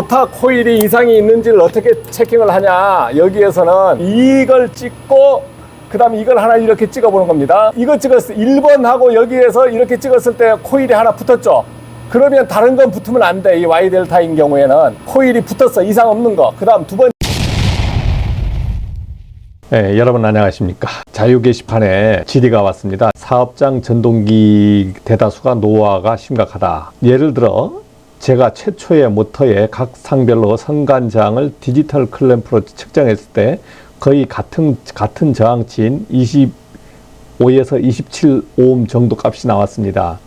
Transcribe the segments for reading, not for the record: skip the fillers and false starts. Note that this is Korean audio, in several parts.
모타 코일이 이상이 있는지를 어떻게 체킹을 하냐, 여기에서는 이걸 찍고 그 다음에 이걸 하나 이렇게 찍어보는 겁니다. 이거 찍었을 1번하고 여기에서 이렇게 찍었을 때 코일이 하나 붙었죠. 그러면 다른 건 붙으면 안 돼. 이 Y델타인 경우에는 코일이 붙었어, 이상 없는 거. 그 다음 두 번. 네, 여러분 안녕하십니까. 자유 게시판에 질의가 왔습니다. 사업장 전동기 대다수가 노후화가 심각하다. 예를 들어 제가 최초의 모터의 각 상별로 선간저항을 디지털 클램프로 측정했을 때 거의 같은 저항치인 25에서 27오hm 정도 값이 나왔습니다.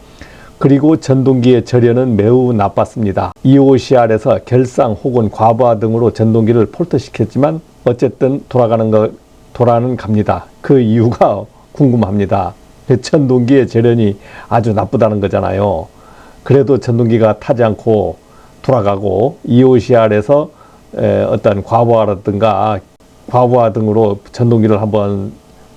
그리고 전동기의 절연은 매우 나빴습니다. EOCR에서 결상 혹은 과부하 등으로 전동기를 폴트시켰지만 어쨌든 돌아는 갑니다. 그 이유가 궁금합니다. 전동기의 절연이 아주 나쁘다는 거잖아요. 그래도 전동기가 타지 않고 돌아가고 EOCR에서 어떤 과부하 등으로 전동기를 한번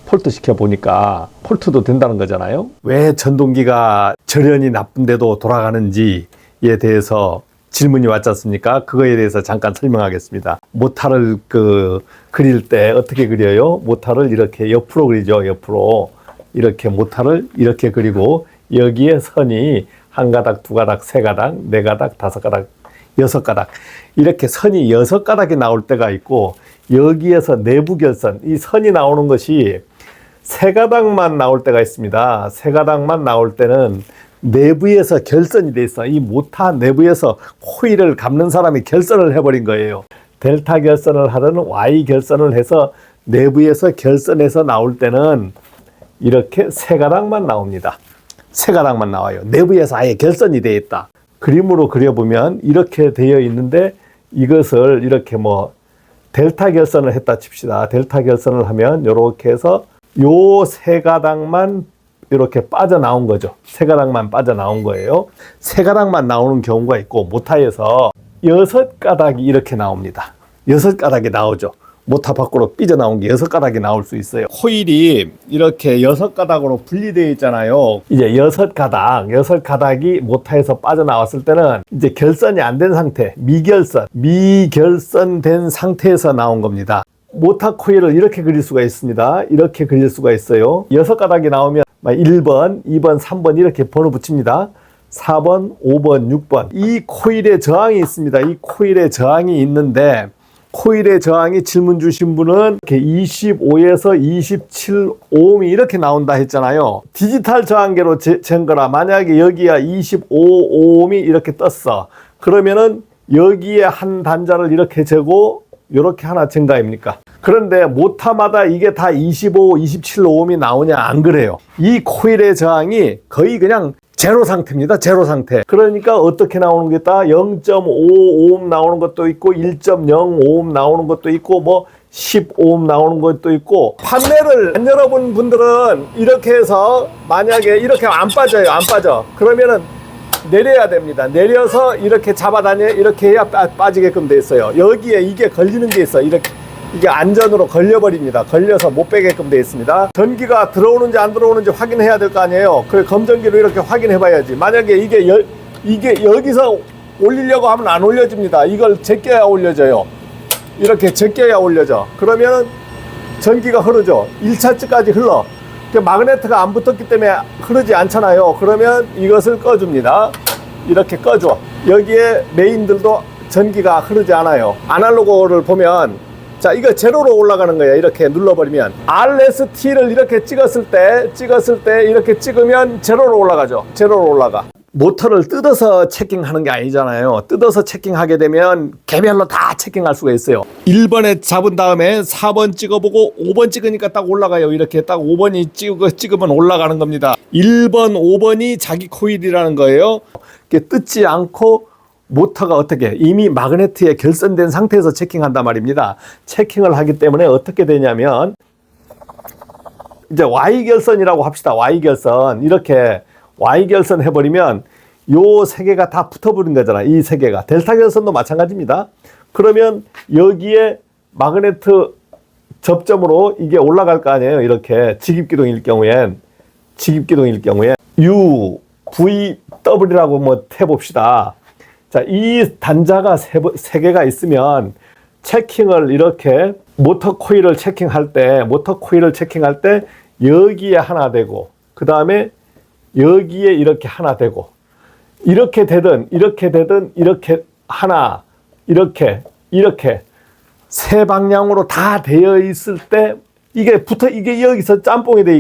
폴트 시켜 보니까 폴트도 된다는 거잖아요. 왜 전동기가 절연이 나쁜데도 돌아가는지에 대해서 질문이 왔지 않습니까? 그거에 대해서 잠깐 설명하겠습니다. 모타를 그릴 때 어떻게 그려요? 모타를 이렇게 옆으로 그리죠. 옆으로 이렇게 모타를 이렇게 그리고 여기에 선이 한 가닥, 두 가닥, 세 가닥, 네 가닥, 다섯 가닥, 여섯 가닥, 이렇게 선이 6가닥이 나올 때가 있고, 여기에서 내부 결선, 이 선이 나오는 것이 3가닥만 나올 때가 있습니다. 3가닥만 나올 때는 내부에서 결선이 돼 있어. 이 모타 내부에서 코일을 감는 사람이 결선을 해버린 거예요. 델타 결선을 하든 Y 결선을 해서 내부에서 결선해서 나올 때는 이렇게 3가닥만 나옵니다. 3가닥만 나와요. 내부에서 아예 결선이 되어 있다. 그림으로 그려보면 이렇게 되어 있는데, 이것을 이렇게 델타 결선을 했다 칩시다. 델타 결선을 하면 이렇게 해서 요 3가닥만 이렇게 빠져나온 거죠. 3가닥만 빠져나온 거예요. 3가닥만 나오는 경우가 있고, 모타에서 6가닥이 이렇게 나옵니다. 6가닥이 나오죠. 모타 밖으로 삐져나온 게 6가닥이 나올 수 있어요. 코일이 이렇게 6가닥으로 분리되어 있잖아요. 이제 6가닥이 모타에서 빠져나왔을 때는 이제 결선이 안 된 상태, 미결선된 상태에서 나온 겁니다. 모타 코일을 이렇게 그릴 수가 있습니다. 이렇게 그릴 수가 있어요. 6가닥이 나오면 1번, 2번, 3번 이렇게 번호 붙입니다. 4번, 5번, 6번. 이 코일에 저항이 있습니다. 이 코일에 저항이 있는데, 코일의 저항이 질문 주신 분은 이렇게 25에서 27ohm이 이렇게 나온다 했잖아요. 디지털 저항계로 잰 거라, 만약에 여기가 25ohm이 이렇게 떴어. 그러면은 여기에 한 단자를 이렇게 재고 이렇게 하나 잰 거 아닙니까? 그런데 모타마다 이게 다 25, 27ohm이 나오냐? 안 그래요. 이 코일의 저항이 거의 그냥 제로 상태입니다. 제로 상태. 그러니까 어떻게 나오는 게 있다? 0.5ohm 나오는 것도 있고, 1.0ohm 나오는 것도 있고, 10ohm 나오는 것도 있고. 판넬을 안 열어본 분들은 이렇게 해서 만약에 이렇게 안 빠져요. 안 빠져. 그러면은 내려야 됩니다. 내려서 이렇게 잡아다녀. 이렇게 해야 빠지게끔 돼 있어요. 여기에 이게 걸리는 게 있어. 이게 안전으로 걸려버립니다. 걸려서 못 빼게끔 되어 있습니다. 전기가 들어오는지 안 들어오는지 확인해야 될 거 아니에요. 그 검전기로 이렇게 확인해 봐야지. 만약에 이게 여기서 올리려고 하면 안 올려집니다. 이걸 제껴야 올려져요. 이렇게 제껴야 올려져. 그러면 전기가 흐르죠. 1차쯤까지 흘러. 마그네트가 안 붙었기 때문에 흐르지 않잖아요. 그러면 이것을 꺼줍니다. 이렇게 꺼줘. 여기에 메인들도 전기가 흐르지 않아요. 아날로그를 보면, 자, 이거 제로로 올라가는 거예요. 이렇게 눌러버리면. RST를 이렇게 찍었을 때 이렇게 찍으면 제로로 올라가죠. 제로로 올라가. 모터를 뜯어서 체킹하는 게 아니잖아요. 뜯어서 체킹하게 되면 개별로 다 체킹할 수가 있어요. 1번에 잡은 다음에 4번 찍어보고 5번 찍으니까 딱 올라가요. 이렇게 딱 5번이 찍으면 올라가는 겁니다. 1번, 5번이 자기 코일이라는 거예요. 이렇게 뜯지 않고 모터가 어떻게 이미 마그네트에 결선된 상태에서 체킹한단 말입니다. 체킹을 하기 때문에 어떻게 되냐면, 이제 Y결선이라고 합시다. Y결선. 이렇게 Y결선 해버리면 요 3개가 다 붙어버린 거잖아. 이 3개가. 델타 결선도 마찬가지입니다. 그러면 여기에 마그네트 접점으로 이게 올라갈 거 아니에요. 이렇게 직입기동일 경우엔 U, V, W라고 해봅시다. 자, 이 단자가 세 개가 있으면 체킹을 이렇게 모터 코일을 체킹할 때 여기에 하나 되고, 그 다음에 여기에 이렇게 하나 되고, 이렇게 되든 이렇게 하나, 이렇게 세 방향으로 다 되어 있을 때 이게 여기서 짬뽕이 되어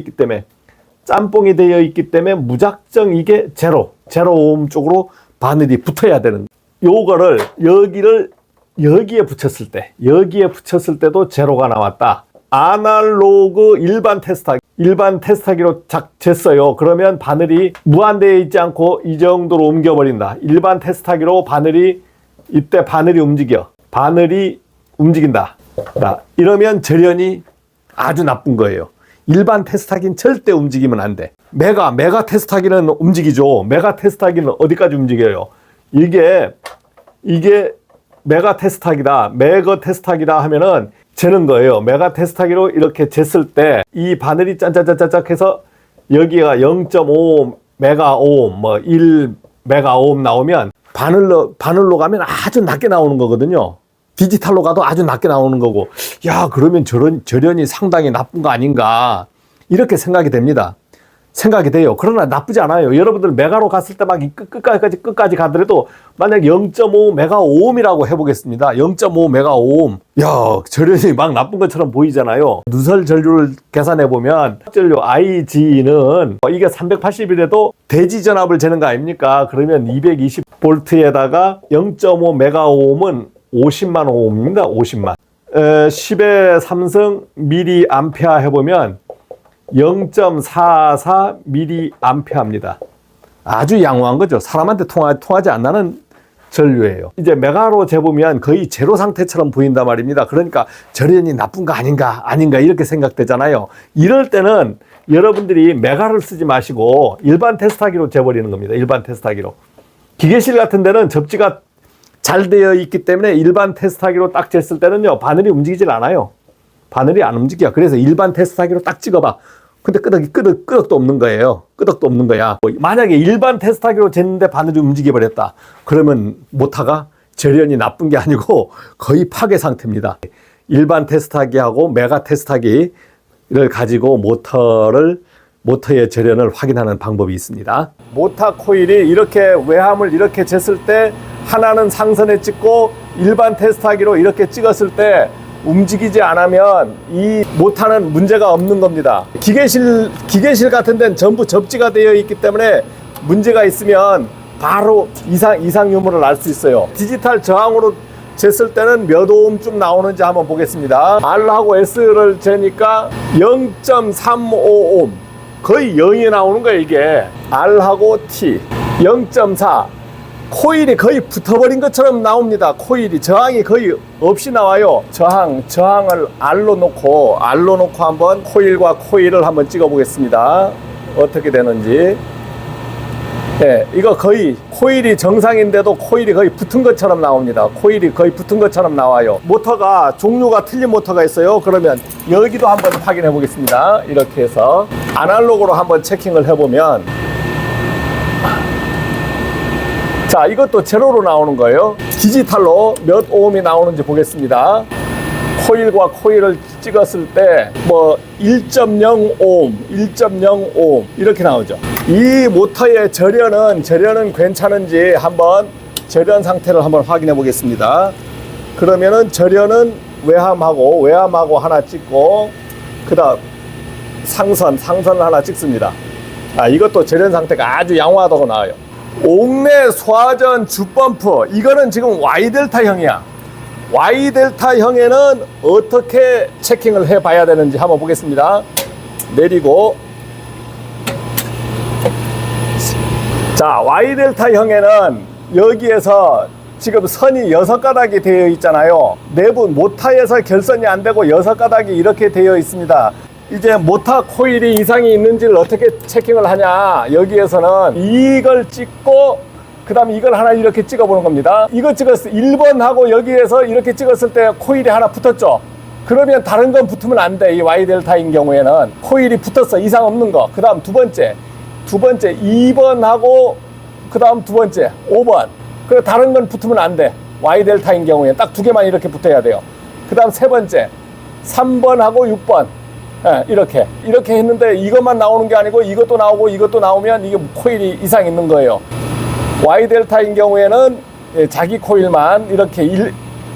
있기 때문에 무작정 이게 제로 오hm 쪽으로 바늘이 붙어야 되는, 요거를 여기에 붙였을 때도 제로가 나왔다. 아날로그 일반 테스트하기로 쟀어요. 그러면 바늘이 무한대에 있지 않고 이 정도로 옮겨버린다. 일반 테스트하기로 이때 바늘이 움직인다. 이러면 절연이 아주 나쁜 거예요. 일반 테스트하기는 절대 움직이면 안 돼. 메가 테스트하기는 움직이죠. 메가 테스트하기는 어디까지 움직여요? 이게 메가 테스트하기다 하면은 재는 거예요. 메가 테스트하기로 이렇게 쟀을 때 이 바늘이 짠짠짠짠 해서 여기가 0.5 메가오hm, 1 메가오hm 나오면 바늘로 가면 아주 낮게 나오는 거거든요. 디지털로 가도 아주 낮게 나오는 거고, 야, 그러면 절연이 상당히 나쁜 거 아닌가, 이렇게 생각이 돼요. 그러나 나쁘지 않아요. 여러분들 메가로 갔을 때 막 끝까지 가더라도 만약 0.5 메가오음이라고 해보겠습니다. 0.5 메가오음. 야, 절연이 막 나쁜 것처럼 보이잖아요. 누설 전류를 계산해 보면 전류 IG는 이게 380이라도 대지 전압을 재는 거 아닙니까? 그러면 220볼트에다가 0.5 메가오음은 50만 오음입니다. 50만. 10의 3승 미리암페어 해보면 0.44 미리암페어입니다. 아주 양호한 거죠. 사람한테 통하지 않는 전류예요. 이제 메가로 재보면 거의 제로 상태처럼 보인단 말입니다. 그러니까 절연이 나쁜 거 아닌가 이렇게 생각되잖아요. 이럴 때는 여러분들이 메가를 쓰지 마시고 일반 테스트하기로 재버리는 겁니다. 일반 테스트하기로. 기계실 같은 데는 접지가 잘 되어 있기 때문에 일반 테스트하기로 딱 쟀을 때는요, 바늘이 움직이질 않아요. 바늘이 안 움직여. 그래서 일반 테스트하기로 딱 찍어봐. 근데 끄덕도 없는 거예요. 끄덕도 없는 거야. 만약에 일반 테스트하기로 쟀는데 바늘이 움직여버렸다. 그러면 모터가 절연이 나쁜 게 아니고 거의 파괴 상태입니다. 일반 테스트하기하고 메가 테스트하기를 가지고 모터의 절연을 확인하는 방법이 있습니다. 모터 코일이 이렇게 외함을 이렇게 쟀을 때 하나는 상선에 찍고 일반 테스트하기로 이렇게 찍었을 때 움직이지 않으면 이 모터는 문제가 없는 겁니다. 기계실 같은 데는 전부 접지가 되어 있기 때문에 문제가 있으면 바로 이상 유무를 알 수 있어요. 디지털 저항으로 쟀을 때는 몇 오음쯤 나오는지 한번 보겠습니다. R하고 S를 재니까 0.35오hm, 거의 0이 나오는 거예요. 이게 R하고 T 0.4, 코일이 거의 붙어버린 것처럼 나옵니다. 코일이 저항이 거의 없이 나와요. 저항을 R로 놓고 한번 코일과 코일을 한번 찍어 보겠습니다. 어떻게 되는지. 네, 이거 거의 코일이 정상인데도 코일이 거의 붙은 것처럼 나옵니다. 코일이 거의 붙은 것처럼 나와요. 모터가 종류가 틀린 모터가 있어요. 그러면 여기도 한번 확인해 보겠습니다. 이렇게 해서 아날로그로 한번 체킹을 해보면, 자, 이것도 제로로 나오는 거예요. 디지털로 몇 오음이 나오는지 보겠습니다. 코일과 코일을 찍었을 때 뭐 1.05오hm 이렇게 나오죠. 이 모터의 절연은 괜찮은지 한번 절연 상태를 한번 확인해 보겠습니다. 그러면은 절연은 외함하고 하나 찍고, 그다음 상선을 하나 찍습니다. 이것도 절연 상태가 아주 양호하다고 나와요. 옥내 소화전 주펌프, 이거는 지금 Y델타형이야. Y델타형에는 어떻게 체킹을 해 봐야 되는지 한번 보겠습니다. 내리고, 자, Y델타형에는 여기에서 지금 선이 6가닥이 되어 있잖아요. 내부 모터에서 결선이 안 되고 6가닥이 이렇게 되어 있습니다. 이제 모터 코일이 이상이 있는지를 어떻게 체킹을 하냐, 여기에서는 이걸 찍고 그 다음에 이걸 하나 이렇게 찍어보는 겁니다. 이거 찍었을 때 1번하고 여기에서 이렇게 찍었을 때 코일이 하나 붙었죠. 그러면 다른 건 붙으면 안 돼. 이 Y델타인 경우에는 코일이 붙었어, 이상 없는 거. 그 다음 두 번째 2번하고 그 다음 두 번째 5번 그리고 다른 건 붙으면 안 돼. Y 델타인 경우에 딱 두 개만 이렇게 붙어야 돼요. 그 다음 세 번째 3번하고 6번 이렇게 했는데 이것만 나오는 게 아니고 이것도 나오고 이것도 나오면 이게 코일이 이상 있는 거예요. Y 델타인 경우에는 자기 코일만 이렇게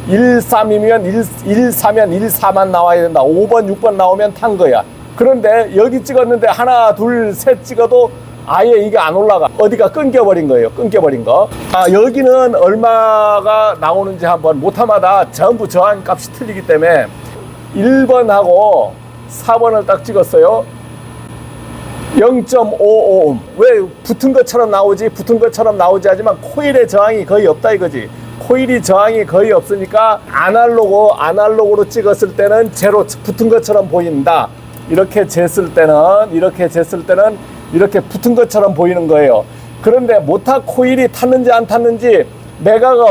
13이면 14면 14만 나와야 된다. 5번 6번 나오면 탄 거야. 그런데 여기 찍었는데 하나 둘 셋 찍어도 아예 이게 안 올라가. 어디가 끊겨버린 거예요. 끊겨버린 거. 여기는 얼마가 나오는지 한번 모타마다 전부 저항 값이 틀리기 때문에 1번하고 4번을 딱 찍었어요. 0.55옴. 왜 붙은 것처럼 나오지? 붙은 것처럼 나오지 하지만 코일의 저항이 거의 없다 이거지. 코일이 저항이 거의 없으니까 아날로그로 찍었을 때는 제로 붙은 것처럼 보인다. 이렇게 쟀을 때는 이렇게 붙은 것처럼 보이는 거예요. 그런데 모타 코일이 탔는지 안 탔는지 메가가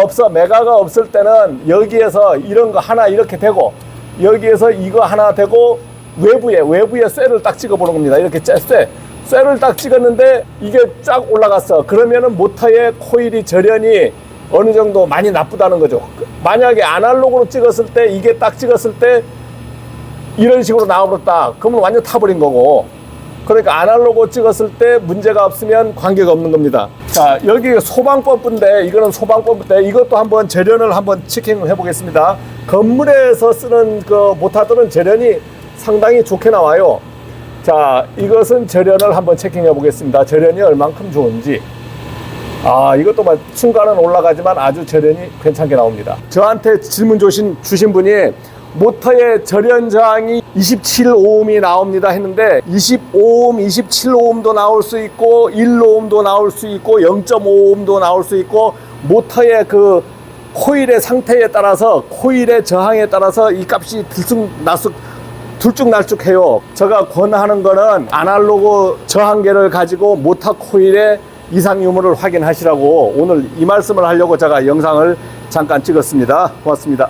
없을 때는 여기에서 이런 거 하나 이렇게 되고 여기에서 이거 하나 되고 외부에 쇠를 딱 찍어 보는 겁니다. 이렇게 쇠를 딱 찍었는데 이게 쫙 올라갔어. 그러면은 모터의 코일이 절연이 어느 정도 많이 나쁘다는 거죠. 만약에 아날로그로 찍었을 때 이게 딱 찍었을 때 이런 식으로 나와버렸다. 그러면 완전 타버린 거고. 그러니까 아날로그 찍었을 때 문제가 없으면 관계가 없는 겁니다. 자, 여기 소방펌프인데 이거는 소방펌프인데 이것도 한번 절연을 한번 체킹해 보겠습니다. 건물에서 쓰는 그 모타들은 절연이 상당히 좋게 나와요. 자, 이것은 절연을 한번 체킹해 보겠습니다. 절연이 얼만큼 좋은지. 이것도 막 순간은 올라가지만 아주 절연이 괜찮게 나옵니다. 저한테 질문 주신 분이 모터의 절연 저항이 27오음이 나옵니다 했는데 25옴, 27오음도 나올 수 있고 1오음도 나올 수 있고 0.5오음도 나올 수 있고 모터의 그 코일의 상태에 따라서 코일의 저항에 따라서 이 값이 들쭉날쭉해요. 제가 권하는 거는 아날로그 저항계를 가지고 모터 코일의 이상 유무를 확인하시라고 오늘 이 말씀을 하려고 제가 영상을 잠깐 찍었습니다. 고맙습니다.